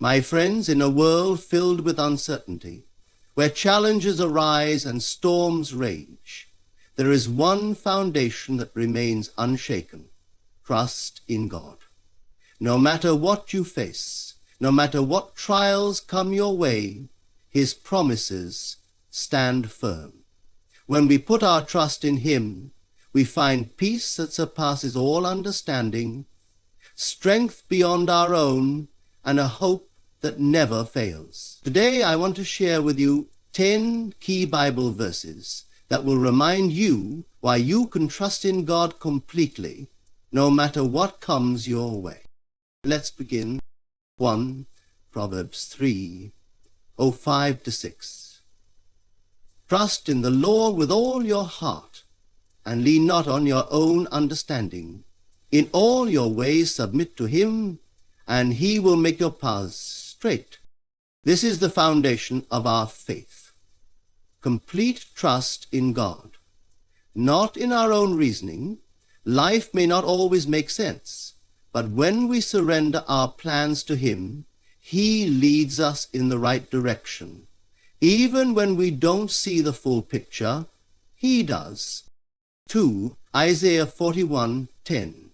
My friends, in a world filled with uncertainty, where challenges arise and storms rage, there is one foundation that remains unshaken: trust in God. No matter what you face, no matter what trials come your way, his promises stand firm. When we put our trust in him, we find peace that surpasses all understanding, strength beyond our own, and a hope that never fails. Today I want to share with you 10 key Bible verses that will remind you why you can trust in God completely, no matter what comes your way. Let's begin. 1. Proverbs 3, 5-6. Trust in the Lord with all your heart, and lean not on your own understanding. In all your ways submit to him, and he will make your paths straight. This is the foundation of our faith. Complete trust in God, not in our own reasoning. Life may not always make sense, but when we surrender our plans to him, he leads us in the right direction. Even when we don't see the full picture, he does. 2. Isaiah 41:10.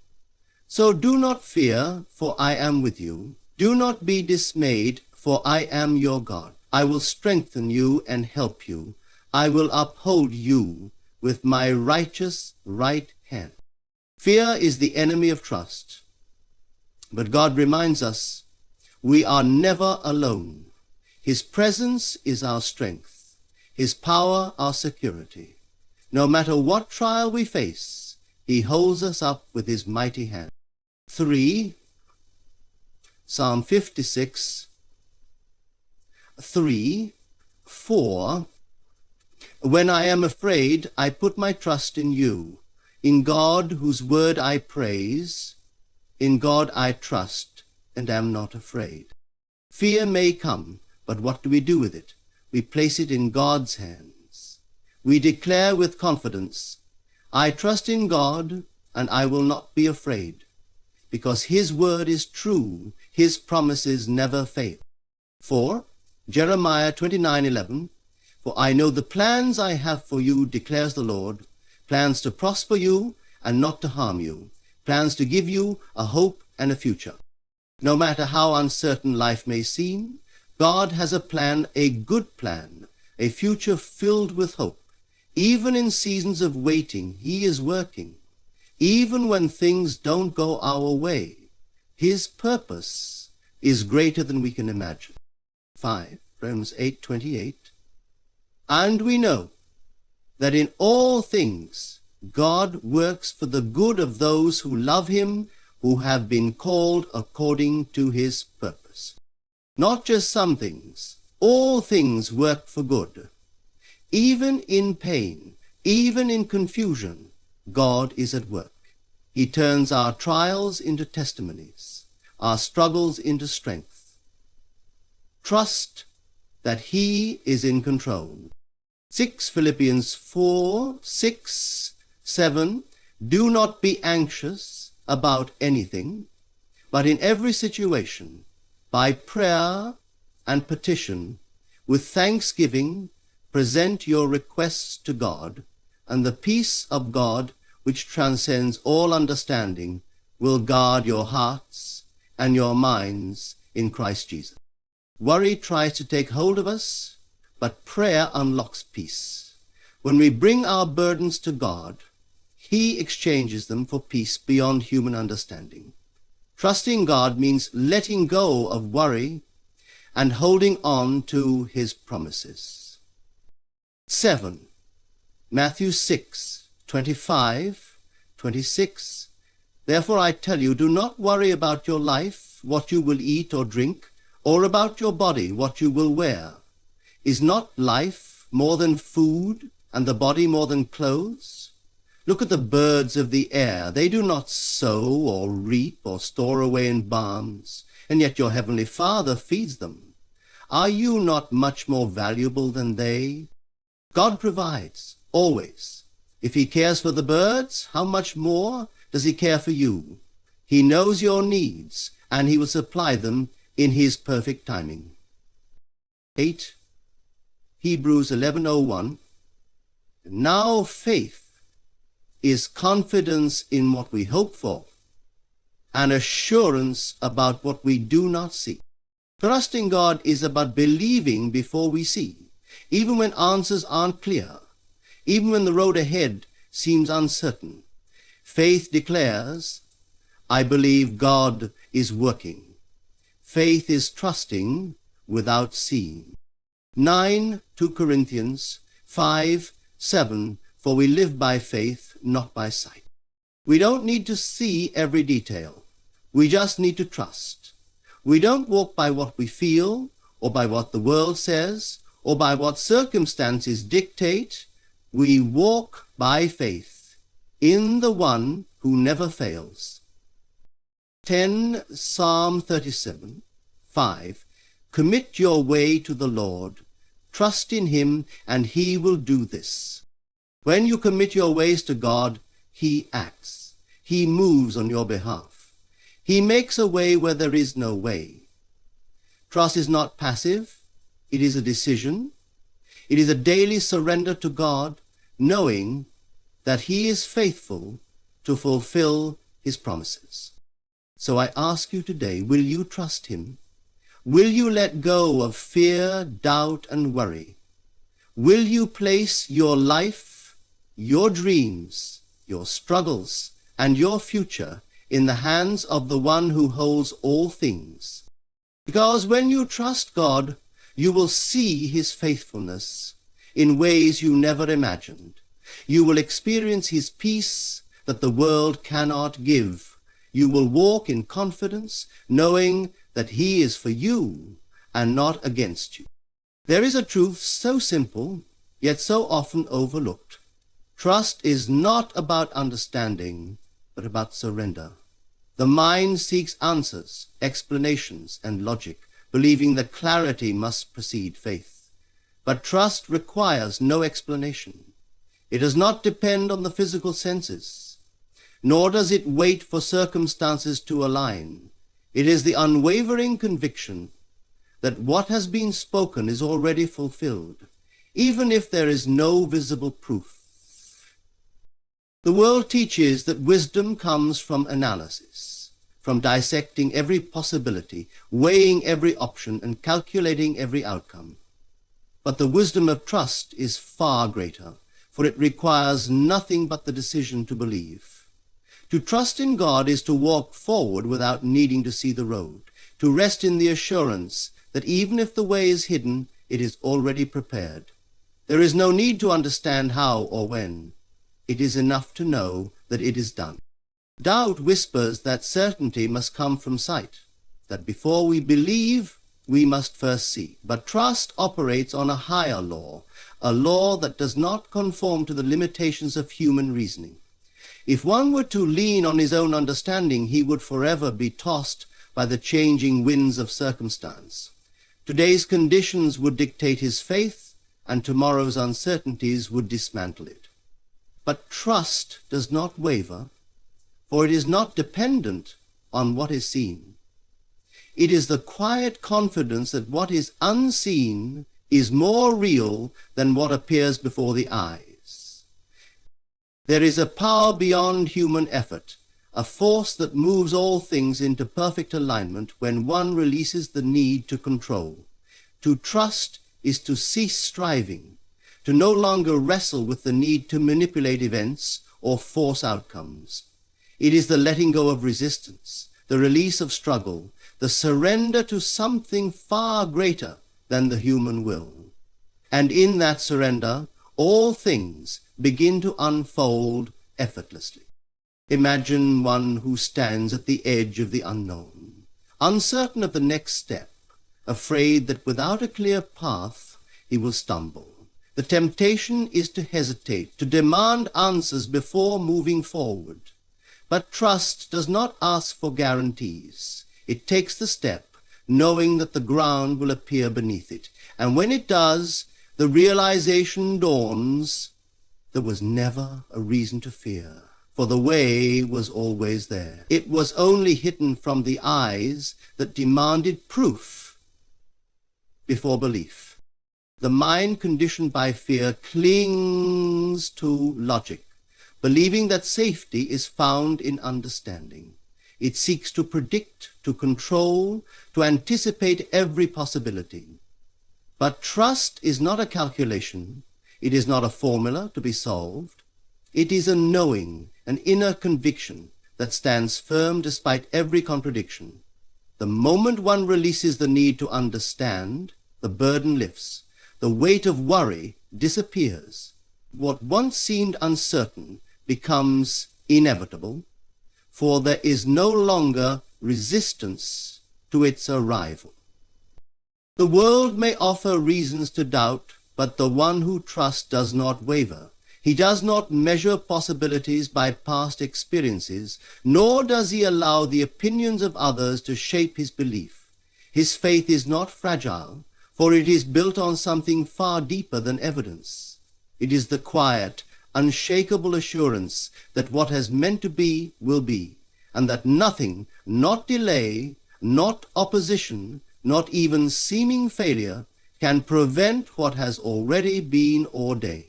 So do not fear, for I am with you. Do not be dismayed, for I am your God. I will strengthen you and help you. I will uphold you with my righteous right hand. Fear is the enemy of trust. But God reminds us we are never alone. His presence is our strength, his power our security. No matter what trial we face, he holds us up with his mighty hand. 3. Psalm 56, 3, 4. When I am afraid, I put my trust in you. In God, whose word I praise, in God I trust and am not afraid. Fear may come, but what do we do with it? We place it in God's hands. We declare with confidence, I trust in God, and I will not be afraid, because his word is true, his promises never fail. 4. Jeremiah 29:11. For I know the plans I have for you, declares the Lord, plans to prosper you and not to harm you, plans to give you a hope and a future. No matter how uncertain life may seem, God has a plan, a good plan, a future filled with hope. Even in seasons of waiting, he is working. Even when things don't go our way, his purpose is greater than we can imagine. 5. Romans 8:28. And we know that in all things God works for the good of those who love him, who have been called according to his purpose. Not just some things, all things work for good. Even in pain, even in confusion, God is at work. He turns our trials into testimonies, our struggles into strength. Trust that he is in control. 6 Philippians 4:6-7. Do not be anxious about anything, but in every situation, by prayer and petition, with thanksgiving, present your requests to God, and the peace of God, which transcends all understanding, will guard your hearts and your minds in Christ Jesus. Worry tries to take hold of us, but prayer unlocks peace. When we bring our burdens to God, he exchanges them for peace beyond human understanding. Trusting God means letting go of worry and holding on to his promises. 7. Matthew 6:25-26. Therefore I tell you, do not worry about your life, what you will eat or drink, or about your body, what you will wear. Is not life more than food, and the body more than clothes? Look at the birds of the air. They do not sow or reap or store away in barns, and yet your heavenly Father feeds them. Are you not much more valuable than they? God provides, always. If he cares for the birds, how much more does he care for you? He knows your needs, and he will supply them in his perfect timing. 8. Hebrews 11:01. Now faith is confidence in what we hope for, and assurance about what we do not see. Trusting God is about believing before we see, even when answers aren't clear, even when the road ahead seems uncertain. Faith declares, I believe God is working. Faith is trusting without seeing. 2 Corinthians 5:7, for we live by faith, not by sight. We don't need to see every detail. We just need to trust. We don't walk by what we feel, or by what the world says, or by what circumstances dictate. We walk by faith in the one who never fails. 10 Psalm 37:5. Commit your way to the Lord. Trust in him, and he will do this. When you commit your ways to God, he acts. He moves on your behalf. He makes a way where there is no way. Trust is not passive. It is a decision. It is a daily surrender to God, knowing that he is faithful to fulfill his promises. So I ask you today, will you trust him? Will you let go of fear, doubt, and worry? Will you place your life, your dreams, your struggles, and your future in the hands of the one who holds all things? Because when you trust God, you will see his faithfulness in ways you never imagined. You will experience his peace that the world cannot give. You will walk in confidence, knowing that he is for you and not against you. There is a truth so simple, yet so often overlooked. Trust is not about understanding, but about surrender. The mind seeks answers, explanations, and logic, believing that clarity must precede faith. But trust requires no explanation. It does not depend on the physical senses, nor does it wait for circumstances to align. It is the unwavering conviction that what has been spoken is already fulfilled, even if there is no visible proof. The world teaches that wisdom comes from analysis, from dissecting every possibility, weighing every option, and calculating every outcome. But the wisdom of trust is far greater, for it requires nothing but the decision to believe. To trust in God is to walk forward without needing to see the road, to rest in the assurance that even if the way is hidden, it is already prepared. There is no need to understand how or when. It is enough to know that it is done. Doubt whispers that certainty must come from sight, that before we believe, we must first see. But trust operates on a higher law, a law that does not conform to the limitations of human reasoning. If one were to lean on his own understanding, he would forever be tossed by the changing winds of circumstance. Today's conditions would dictate his faith, and tomorrow's uncertainties would dismantle it. But trust does not waver, for it is not dependent on what is seen. It is the quiet confidence that what is unseen is more real than what appears before the eyes. There is a power beyond human effort, a force that moves all things into perfect alignment when one releases the need to control. To trust is to cease striving, to no longer wrestle with the need to manipulate events or force outcomes. It is the letting go of resistance, the release of struggle, the surrender to something far greater than the human will. And in that surrender, all things begin to unfold effortlessly. Imagine one who stands at the edge of the unknown, uncertain of the next step, afraid that without a clear path he will stumble. The temptation is to hesitate, to demand answers before moving forward. But trust does not ask for guarantees. It takes the step, knowing that the ground will appear beneath it. And when it does, the realization dawns, there was never a reason to fear, for the way was always there. It was only hidden from the eyes that demanded proof before belief. The mind conditioned by fear clings to logic, believing that safety is found in understanding. It seeks to predict, to control, to anticipate every possibility. But trust is not a calculation. It is not a formula to be solved. It is a knowing, an inner conviction that stands firm despite every contradiction. The moment one releases the need to understand, the burden lifts. The weight of worry disappears. What once seemed uncertain becomes inevitable, for there is no longer resistance to its arrival. The world may offer reasons to doubt, but the one who trusts does not waver. He does not measure possibilities by past experiences, nor does he allow the opinions of others to shape his belief. His faith is not fragile, for it is built on something far deeper than evidence. It is the quiet, unshakable assurance that what has meant to be will be, and that nothing, not delay, not opposition, not even seeming failure, can prevent what has already been ordained.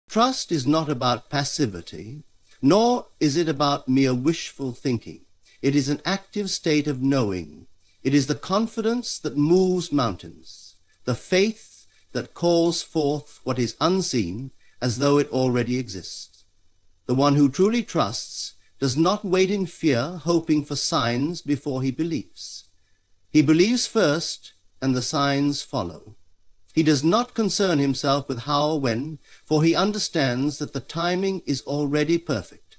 Trust is not about passivity, nor is it about mere wishful thinking. It is an active state of knowing. It is the confidence that moves mountains, the faith that calls forth what is unseen as though it already exists. The one who truly trusts does not wait in fear, hoping for signs before he believes. He believes first, and the signs follow. He does not concern himself with how or when, for he understands that the timing is already perfect.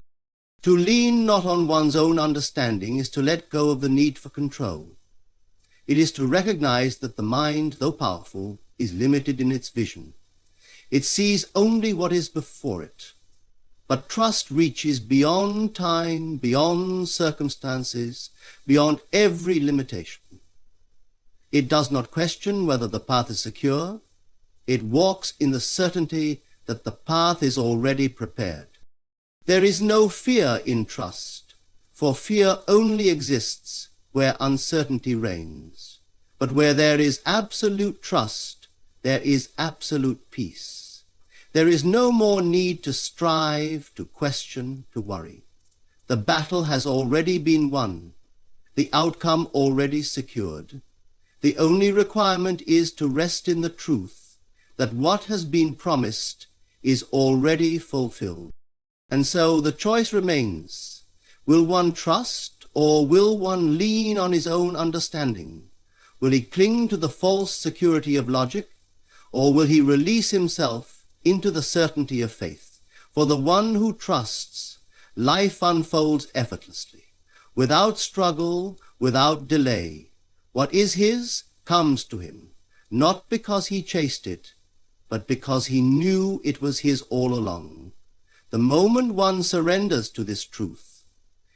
To lean not on one's own understanding is to let go of the need for control. It is to recognize that the mind, though powerful, is limited in its vision. It sees only what is before it. But trust reaches beyond time, beyond circumstances, beyond every limitation. It does not question whether the path is secure. It walks in the certainty that the path is already prepared. There is no fear in trust, for fear only exists where uncertainty reigns. But where there is absolute trust, there is absolute peace. There is no more need to strive, to question, to worry. The battle has already been won, the outcome already secured. The only requirement is to rest in the truth that what has been promised is already fulfilled. And so the choice remains. Will one trust, or will one lean on his own understanding? Will he cling to the false security of logic, or will he release himself into the certainty of faith? For the one who trusts, life unfolds effortlessly, without struggle, without delay. What is his comes to him, not because he chased it, but because he knew it was his all along. The moment one surrenders to this truth,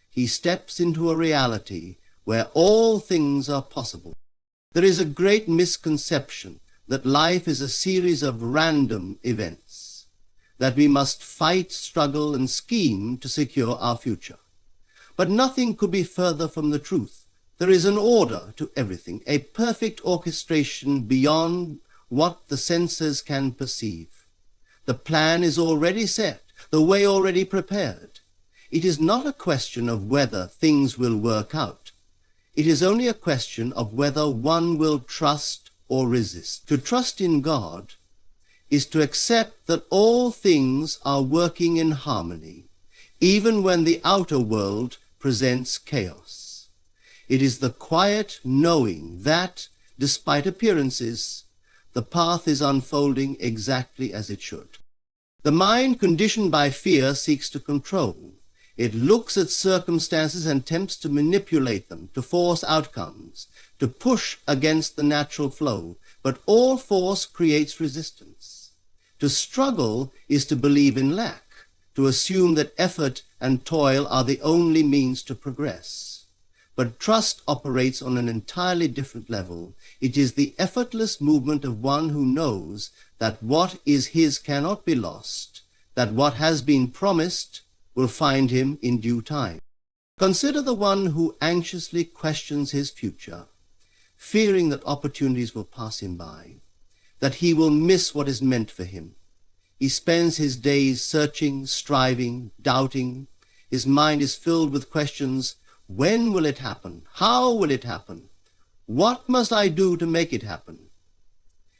he steps into a reality where all things are possible. There is a great misconception that life is a series of random events, that we must fight, struggle, and scheme to secure our future. But nothing could be further from the truth. There is an order to everything, a perfect orchestration beyond what the senses can perceive. The plan is already set, the way already prepared. It is not a question of whether things will work out. It is only a question of whether one will trust or resist. To trust in God is to accept that all things are working in harmony, even when the outer world presents chaos. It is the quiet knowing that, despite appearances, the path is unfolding exactly as it should. The mind conditioned by fear seeks to control. It looks at circumstances and attempts to manipulate them, to force outcomes, to push against the natural flow, but all force creates resistance. To struggle is to believe in lack, to assume that effort and toil are the only means to progress. But trust operates on an entirely different level. It is the effortless movement of one who knows that what is his cannot be lost, that what has been promised will find him in due time. Consider the one who anxiously questions his future, fearing that opportunities will pass him by, that he will miss what is meant for him. He spends his days searching, striving, doubting. His mind is filled with questions. When will it happen? How will it happen? What must I do to make it happen?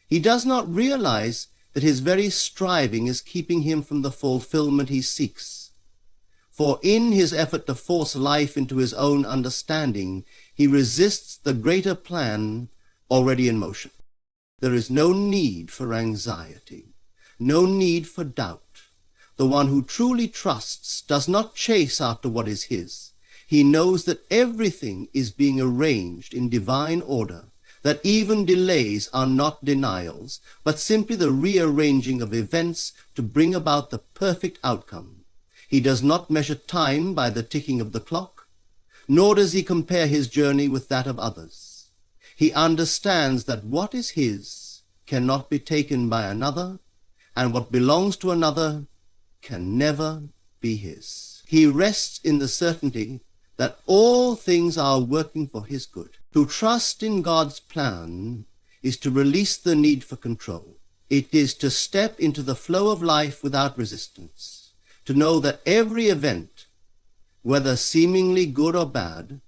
He does not realize that his very striving is keeping him from the fulfillment he seeks. For in his effort to force life into his own understanding, he resists the greater plan already in motion. There is no need for anxiety, no need for doubt. The one who truly trusts does not chase after what is his. He knows that everything is being arranged in divine order, that even delays are not denials, but simply the rearranging of events to bring about the perfect outcome. He does not measure time by the ticking of the clock, nor does he compare his journey with that of others. He understands that what is his cannot be taken by another, and what belongs to another can never be his. He rests in the certainty that all things are working for his good. To trust in God's plan is to release the need for control. It is to step into the flow of life without resistance, to know that every event, whether seemingly good or bad,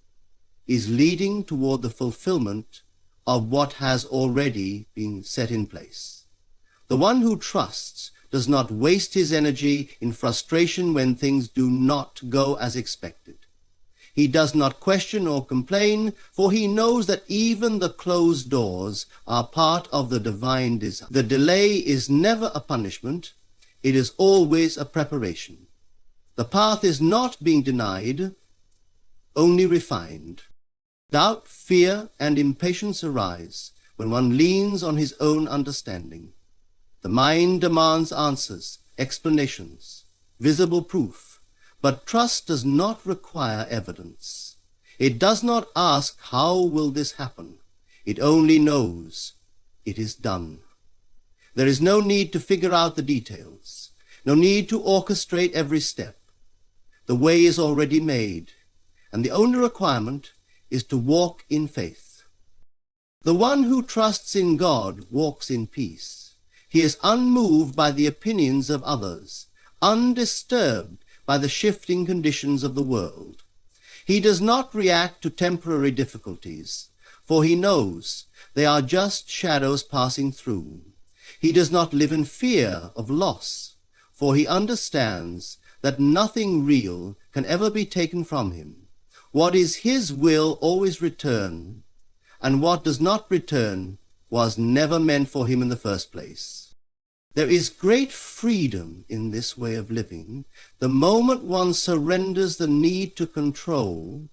is leading toward the fulfillment of what has already been set in place. The one who trusts does not waste his energy in frustration when things do not go as expected. He does not question or complain, for he knows that even the closed doors are part of the divine design. The delay is never a punishment, it is always a preparation. The path is not being denied, only refined. Doubt, fear, and impatience arise when one leans on his own understanding. The mind demands answers, explanations, visible proof, but trust does not require evidence. It does not ask, how will this happen? It only knows it is done. There is no need to figure out the details, no need to orchestrate every step. The way is already made, and the only requirement is to walk in faith. The one who trusts in God walks in peace. He is unmoved by the opinions of others, undisturbed by the shifting conditions of the world. He does not react to temporary difficulties, for he knows they are just shadows passing through. He does not live in fear of loss, for he understands that nothing real can ever be taken from him. What is his will always return, and what does not return was never meant for him in the first place. There is great freedom in this way of living. The moment one surrenders the need to control,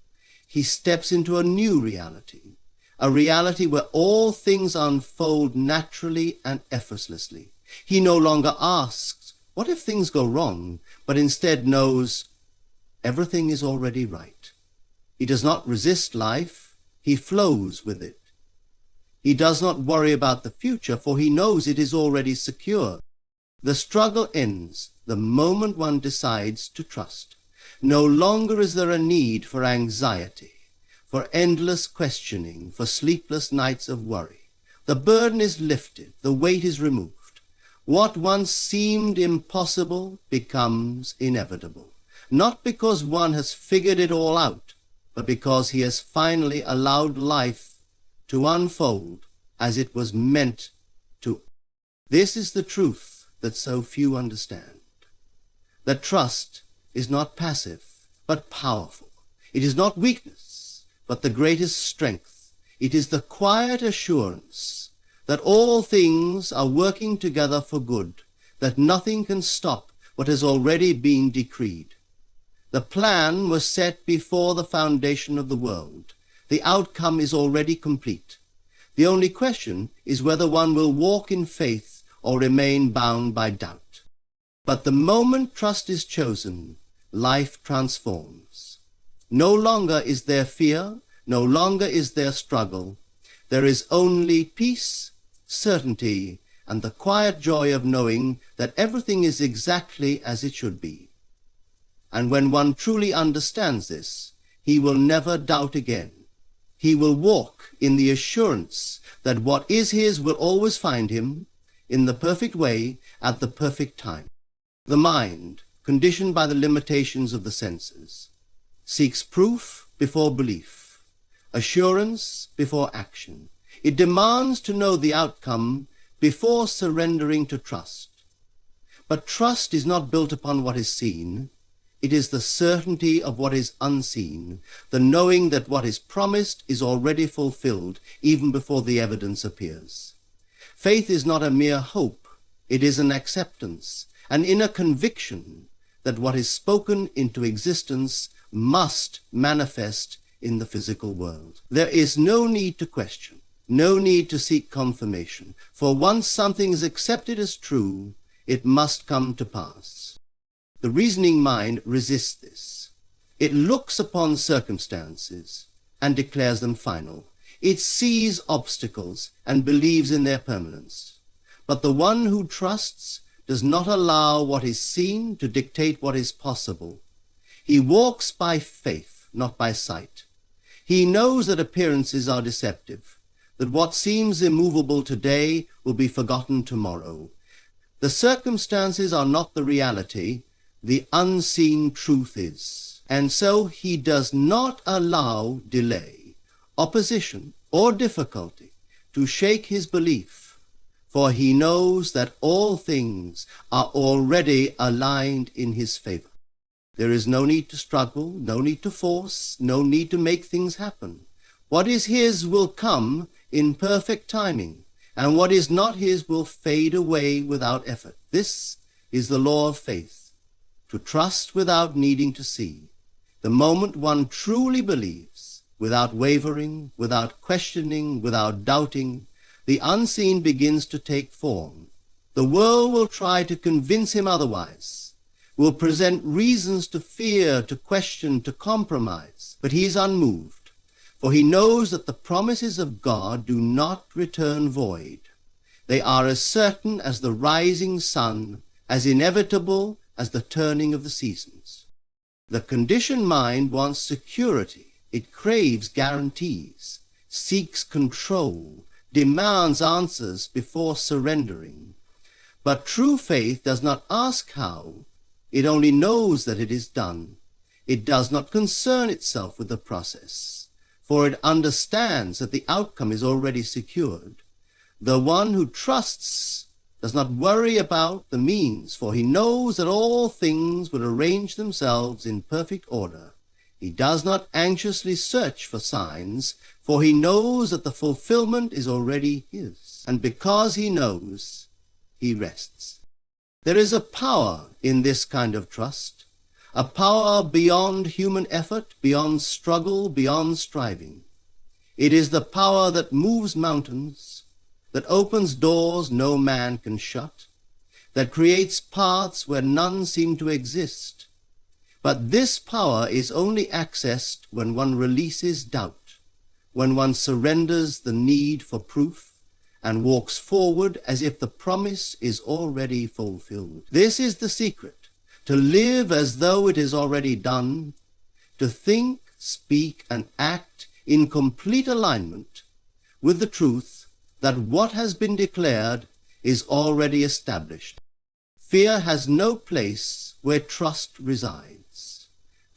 he steps into a new reality, a reality where all things unfold naturally and effortlessly. He no longer asks, what if things go wrong, but instead knows everything is already right. He does not resist life, he flows with it. He does not worry about the future, for he knows it is already secure. The struggle ends the moment one decides to trust. No longer is there a need for anxiety, for endless questioning, for sleepless nights of worry. The burden is lifted, the weight is removed. What once seemed impossible becomes inevitable, not because one has figured it all out, but because he has finally allowed life to unfold as it was meant to. This is the truth that so few understand. That trust is not passive, but powerful. It is not weakness, but the greatest strength. It is the quiet assurance that all things are working together for good, that nothing can stop what has already been decreed. The plan was set before the foundation of the world. The outcome is already complete. The only question is whether one will walk in faith or remain bound by doubt. But the moment trust is chosen, life transforms. No longer is there fear, no longer is there struggle. There is only peace, certainty, and the quiet joy of knowing that everything is exactly as it should be. And when one truly understands this, he will never doubt again. He will walk in the assurance that what is his will always find him in the perfect way at the perfect time. The mind, conditioned by the limitations of the senses, seeks proof before belief, assurance before action. It demands to know the outcome before surrendering to trust. But trust is not built upon what is seen. It is the certainty of what is unseen, the knowing that what is promised is already fulfilled even before the evidence appears. Faith is not a mere hope. It is an acceptance, an inner conviction that what is spoken into existence must manifest in the physical world. There is no need to question, no need to seek confirmation, for once something is accepted as true, it must come to pass. The reasoning mind resists this. It looks upon circumstances and declares them final. It sees obstacles and believes in their permanence. But the one who trusts does not allow what is seen to dictate what is possible. He walks by faith, not by sight. He knows that appearances are deceptive, that what seems immovable today will be forgotten tomorrow. The circumstances are not the reality, the unseen truth is. And so he does not allow delay, opposition, or difficulty to shake his belief, for he knows that all things are already aligned in his favor. There is no need to struggle, no need to force, no need to make things happen. What is his will come in perfect timing, and what is not his will fade away without effort. This is the law of faith, to trust without needing to see. The moment one truly believes, without wavering, without questioning, without doubting, the unseen begins to take form. The world will try to convince him otherwise, will present reasons to fear, to question, to compromise, but he is unmoved, for he knows that the promises of God do not return void. They are as certain as the rising sun, as inevitable as the turning of the seasons. The conditioned mind wants security. It craves guarantees, seeks control, demands answers before surrendering. But true faith does not ask how. It only knows that it is done. It does not concern itself with the process, for it understands that the outcome is already secured. The one who trusts does not worry about the means, for he knows that all things will arrange themselves in perfect order. He does not anxiously search for signs, for he knows that the fulfillment is already his. And because he knows, he rests. There is a power in this kind of trust, a power beyond human effort, beyond struggle, beyond striving. It is the power that moves mountains, that opens doors no man can shut, that creates paths where none seem to exist. But this power is only accessed when one releases doubt, when one surrenders the need for proof, and walks forward as if the promise is already fulfilled. This is the secret, to live as though it is already done, to think, speak, and act in complete alignment with the truth that what has been declared is already established. Fear has no place where trust resides.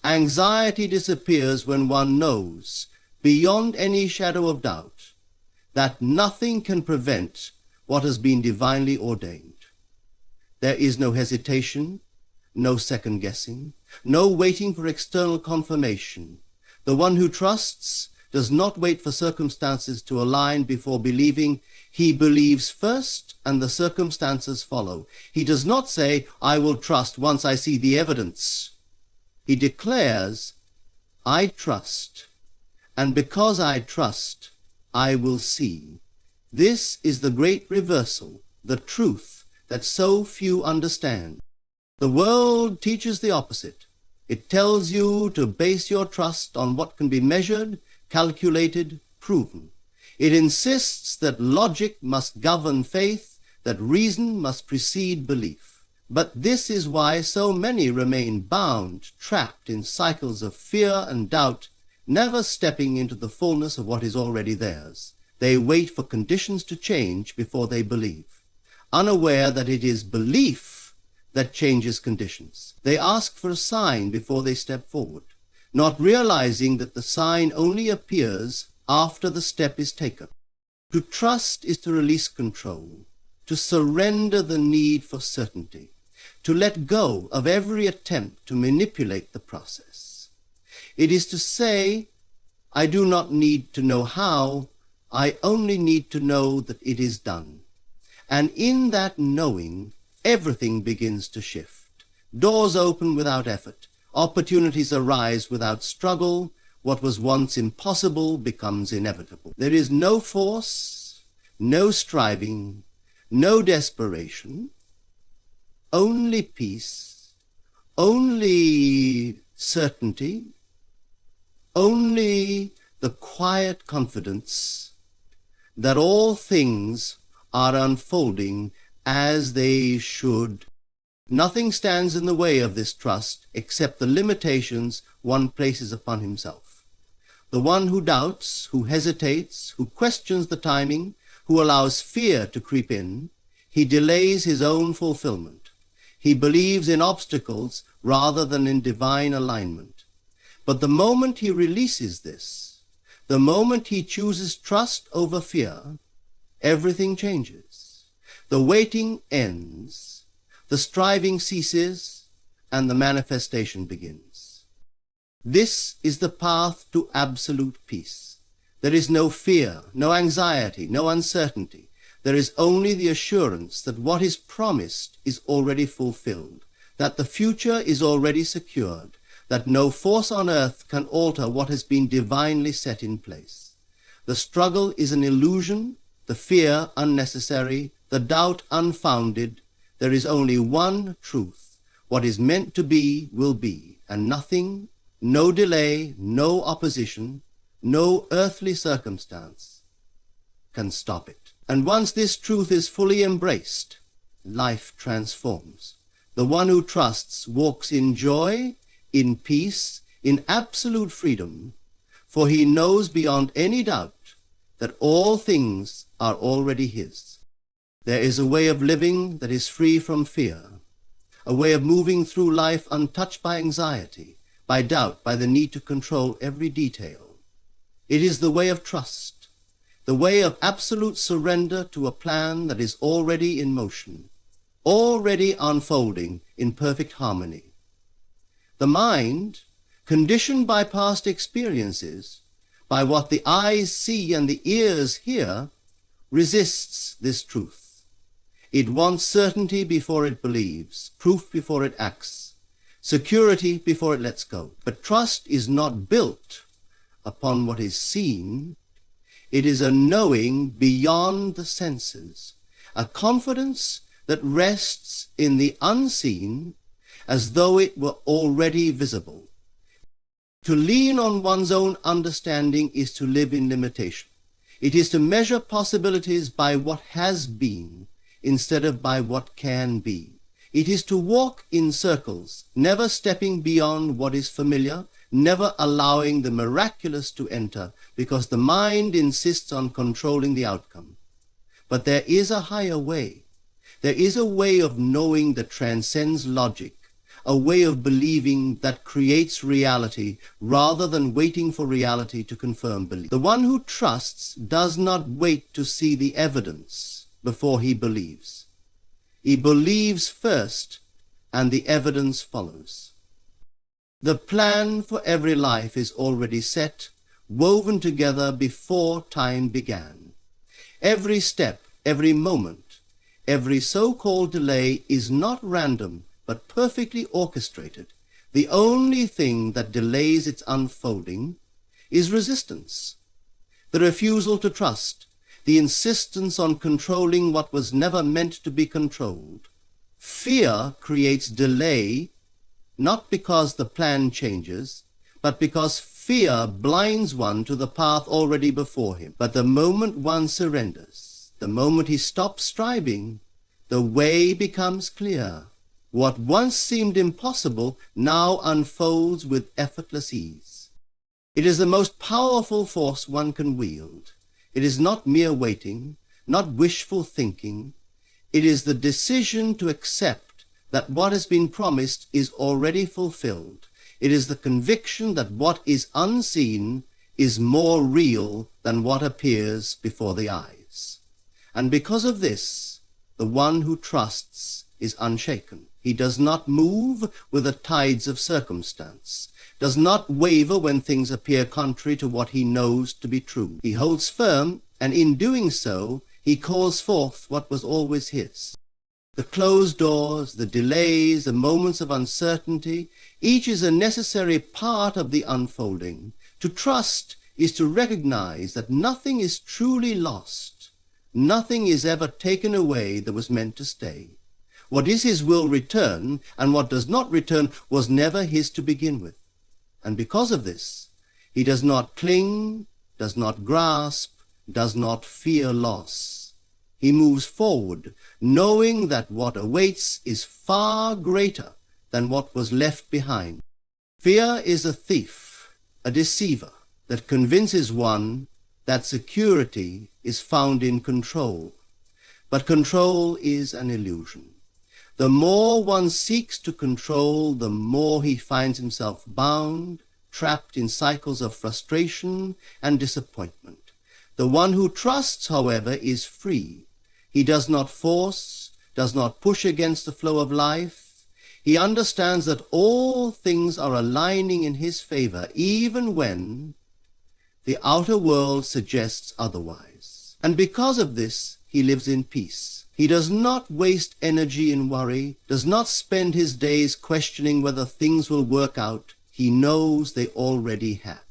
Anxiety disappears when one knows, beyond any shadow of doubt, that nothing can prevent what has been divinely ordained. There is no hesitation, no second-guessing, no waiting for external confirmation. The one who trusts does not wait for circumstances to align before believing. He believes first, and the circumstances follow. He does not say, I will trust once I see the evidence. He declares, I trust, and because I trust, I will see. This is the great reversal, the truth that so few understand. The world teaches the opposite. It tells you to base your trust on what can be measured, calculated, proven. It insists that logic must govern faith, that reason must precede belief. But this is why so many remain bound, trapped in cycles of fear and doubt, never stepping into the fullness of what is already theirs. They wait for conditions to change before they believe, unaware that it is belief that changes conditions. They ask for a sign before they step forward, not realizing that the sign only appears after the step is taken. To trust is to release control, to surrender the need for certainty, to let go of every attempt to manipulate the process. It is to say, I do not need to know how, I only need to know that it is done. And in that knowing, everything begins to shift. Doors open without effort. Opportunities arise without struggle. What was once impossible becomes inevitable. There is no force, no striving, no desperation, only peace, only certainty, only the quiet confidence that all things are unfolding as they should. Nothing stands in the way of this trust except the limitations one places upon himself. The one who doubts, who hesitates, who questions the timing, who allows fear to creep in, he delays his own fulfillment. He believes in obstacles rather than in divine alignment. But the moment he releases this, the moment he chooses trust over fear, everything changes. The waiting ends, the striving ceases, and the manifestation begins. This is the path to absolute peace. There is no fear, no anxiety, no uncertainty. There is only the assurance that what is promised is already fulfilled, that the future is already secured, that no force on earth can alter what has been divinely set in place. The struggle is an illusion, the fear unnecessary, the doubt unfounded. There is only one truth. What is meant to be will be, and nothing, no delay, no opposition, no earthly circumstance can stop it. And once this truth is fully embraced, life transforms. The one who trusts walks in joy, in peace, in absolute freedom, for he knows beyond any doubt that all things are already his. There is a way of living that is free from fear, a way of moving through life untouched by anxiety, by doubt, by the need to control every detail. It is the way of trust, the way of absolute surrender to a plan that is already in motion, already unfolding in perfect harmony. The mind, conditioned by past experiences, by what the eyes see and the ears hear, resists this truth. It wants certainty before it believes, proof before it acts, security before it lets go. But trust is not built upon what is seen. It is a knowing beyond the senses, a confidence that rests in the unseen as though it were already visible. To lean on one's own understanding is to live in limitation. It is to measure possibilities by what has been instead of by what can be. It is to walk in circles, never stepping beyond what is familiar, never allowing the miraculous to enter, because the mind insists on controlling the outcome. But there is a higher way. There is a way of knowing that transcends logic, a way of believing that creates reality rather than waiting for reality to confirm belief. The one who trusts does not wait to see the evidence before he believes. He believes first, and the evidence follows. The plan for every life is already set, woven together before time began. Every step, every moment, every so-called delay is not random, but perfectly orchestrated. The only thing that delays its unfolding is resistance, the refusal to trust, the insistence on controlling what was never meant to be controlled. Fear creates delay, not because the plan changes, but because fear blinds one to the path already before him. But the moment one surrenders, the moment he stops striving, the way becomes clear. What once seemed impossible now unfolds with effortless ease. It is the most powerful force one can wield. It is not mere waiting, not wishful thinking. It is the decision to accept that what has been promised is already fulfilled. It is the conviction that what is unseen is more real than what appears before the eyes. And because of this, the one who trusts is unshaken. He does not move with the tides of circumstance, does not waver when things appear contrary to what he knows to be true. He holds firm, and in doing so, he calls forth what was always his. The closed doors, the delays, the moments of uncertainty, each is a necessary part of the unfolding. To trust is to recognize that nothing is truly lost. Nothing is ever taken away that was meant to stay. What is his will return, and what does not return was never his to begin with. And because of this, he does not cling, does not grasp, does not fear loss. He moves forward, knowing that what awaits is far greater than what was left behind. Fear is a thief, a deceiver, that convinces one that security is found in control. But control is an illusion. The more one seeks to control, the more he finds himself bound, trapped in cycles of frustration and disappointment. The one who trusts, however, is free. He does not force, does not push against the flow of life. He understands that all things are aligning in his favor, even when the outer world suggests otherwise. And because of this, he lives in peace. He does not waste energy in worry, does not spend his days questioning whether things will work out. He knows they already have.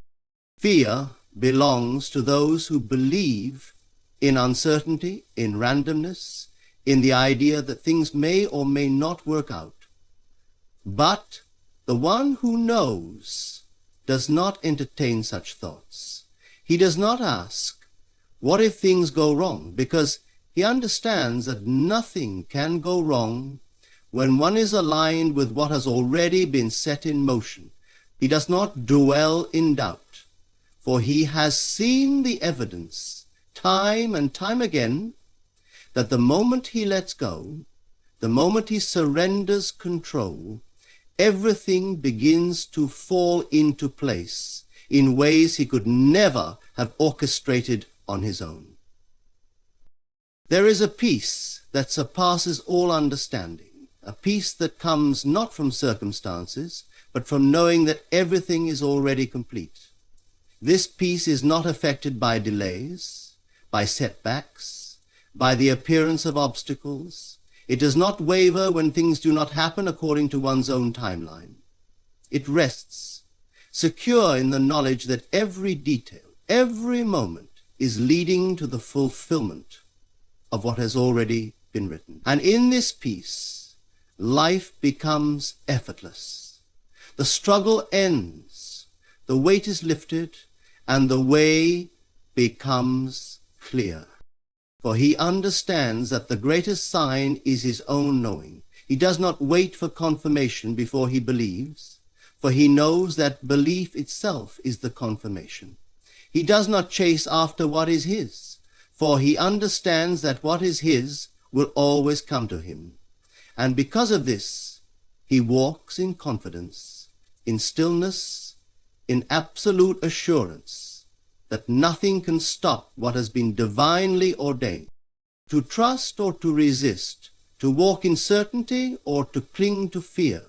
Fear belongs to those who believe in uncertainty, in randomness, in the idea that things may or may not work out. But the one who knows does not entertain such thoughts. He does not ask, what if things go wrong? Because he understands that nothing can go wrong when one is aligned with what has already been set in motion. He does not dwell in doubt, for he has seen the evidence time and time again that the moment he lets go, the moment he surrenders control, everything begins to fall into place in ways he could never have orchestrated on his own. There is a peace that surpasses all understanding, a peace that comes not from circumstances, but from knowing that everything is already complete. This peace is not affected by delays, by setbacks, by the appearance of obstacles. It does not waver when things do not happen according to one's own timeline. It rests, secure in the knowledge that every detail, every moment is leading to the fulfillment of what has already been written. And in this peace, life becomes effortless. The struggle ends, the weight is lifted, and the way becomes clear. For he understands that the greatest sign is his own knowing. He does not wait for confirmation before he believes, for he knows that belief itself is the confirmation. He does not chase after what is his, for he understands that what is his will always come to him. And because of this, he walks in confidence, in stillness, in absolute assurance that nothing can stop what has been divinely ordained. To trust or to resist, to walk in certainty or to cling to fear,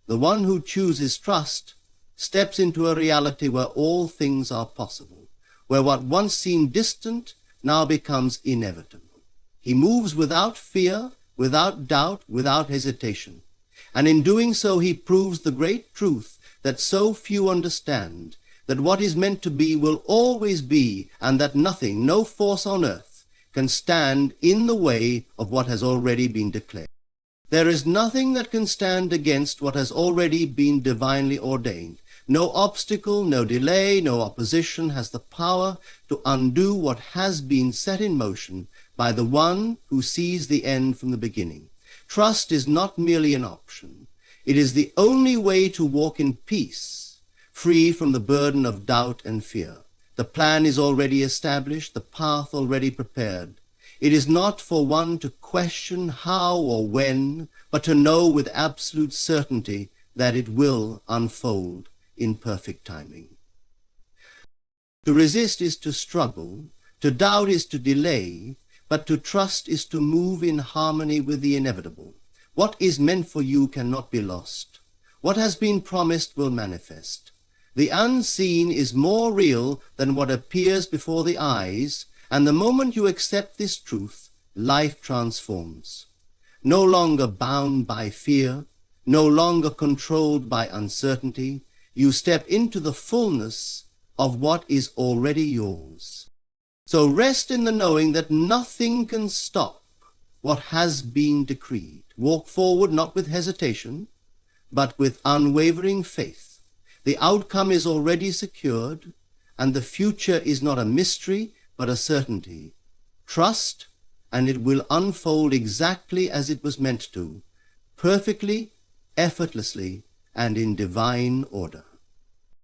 the one who chooses trust steps into a reality where all things are possible, where what once seemed distant now becomes inevitable. He moves without fear, without doubt, without hesitation. And in doing so, he proves the great truth that so few understand, that what is meant to be will always be, and that nothing, no force on earth, can stand in the way of what has already been declared. There is nothing that can stand against what has already been divinely ordained. No obstacle, no delay, no opposition has the power to undo what has been set in motion by the one who sees the end from the beginning. Trust is not merely an option. It is the only way to walk in peace, free from the burden of doubt and fear. The plan is already established, the path already prepared. It is not for one to question how or when, but to know with absolute certainty that it will unfold in perfect timing. To resist is to struggle, to doubt is to delay, but to trust is to move in harmony with the inevitable. What is meant for you cannot be lost. What has been promised will manifest. The unseen is more real than what appears before the eyes, and the moment you accept this truth, life transforms. No longer bound by fear, no longer controlled by uncertainty, you step into the fullness of what is already yours. So rest in the knowing that nothing can stop what has been decreed. Walk forward not with hesitation, but with unwavering faith. The outcome is already secured, and the future is not a mystery, but a certainty. Trust, and it will unfold exactly as it was meant to, perfectly, effortlessly, and in divine order.